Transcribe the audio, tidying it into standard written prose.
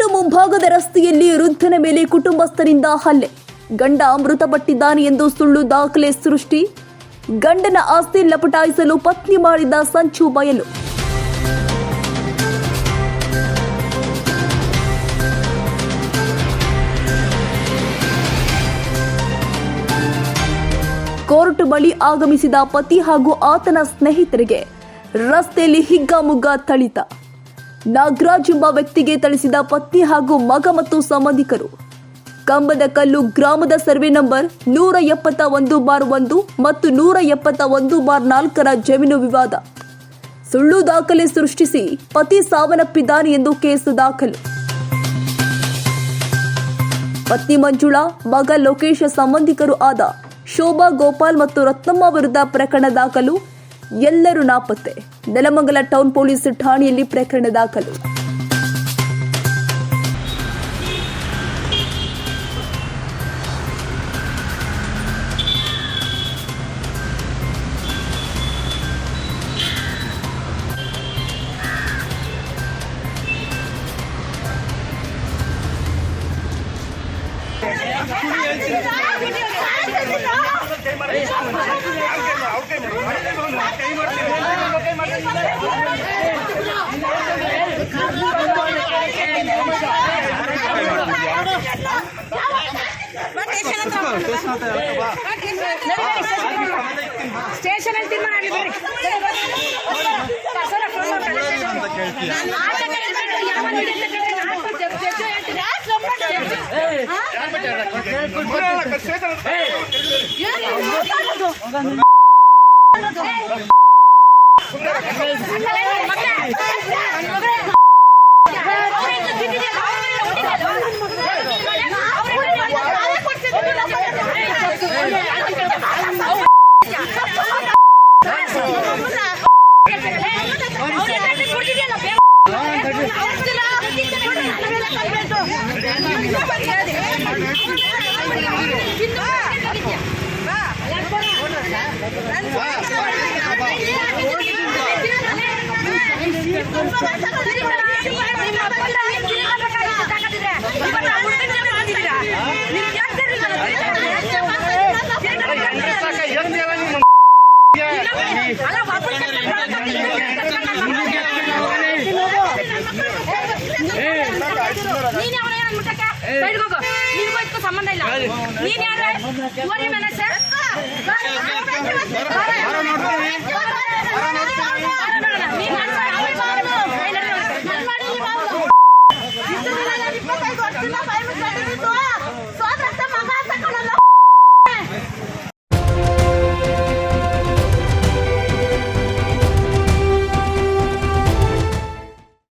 Court ಮುಂಭಾಗದ ರಸ್ತೆಯಲ್ಲಿ ವೃದ್ಧನ ಮೇಲೆ ಕುಟುಂಬಸ್ಥರಿಂದ ಹಲ್ಲೆ. ಗಂಡ ಮೃತಪಟ್ಟಿದ್ದಾನೆ ಎಂದು ಸುಳ್ಳು ದಾಖಲೆ ಸೃಷ್ಟಿ. ಗಂಡನ ಆಸ್ತಿ ಲಪಟಾಯಿಸಲು ಪತ್ನಿ ಮಾಡಿದ ಸಂಚು ಬಯಲು. ಕೋರ್ಟ್ ಬಳಿ ಆಗಮಿಸಿದ ಪತಿ ಹಾಗೂ ಆತನ ಸ್ನೇಹಿತರಿಗೆ ರಸ್ತೆಯಲ್ಲಿ ಹಿಗ್ಗಾಮುಗ್ಗ ಥಳಿತ. ನಾಗರಾಜ್ ಎಂಬ ವ್ಯಕ್ತಿಗೆ ಥಳಿಸಿದ ಪತ್ನಿ ಹಾಗೂ ಮಗ ಮತ್ತು ಸಂಬಂಧಿಕರು. ಕಂಬದಕಲ್ಲು ಗ್ರಾಮದ ಸರ್ವೆ ನಂಬರ್ 171/1 ಮತ್ತು 171/4 ಜಮೀನು ವಿವಾದ. ಸುಳ್ಳು ದಾಖಲೆ ಸೃಷ್ಟಿಸಿ ಪತಿ ಸಾವನ್ನಪ್ಪಿದ್ದಾನೆ ಎಂದು ಕೇಸು ದಾಖಲು. ಪತ್ನಿ ಮಂಜುಳಾ, ಮಗ ಲೋಕೇಶ್, ಸಂಬಂಧಿಕರು ಆದ ಶೋಭಾ, ಗೋಪಾಲ್ ಮತ್ತು ರತ್ನಮ್ಮ ವಿರುದ್ಧ ಪ್ರಕರಣ ದಾಖಲು. ಎಲ್ಲರೂ ನಾಪತ್ತೆ. ನೆಲಮಂಗಲ ಟೌನ್ ಪೊಲೀಸ್ ಠಾಣೆಯಲ್ಲಿ ಪ್ರಕರಣ ದಾಖಲು. ಸ್ಟೇಷನ್ ಅಲ್ಲಿ ತೀರ್ಮಾನ ಆಗಲಿ ಬರ್ರಿ. ಸಂಬಂಧ ಇಲ್ಲ. ನೀನ್ ಯಾರ ಸರ್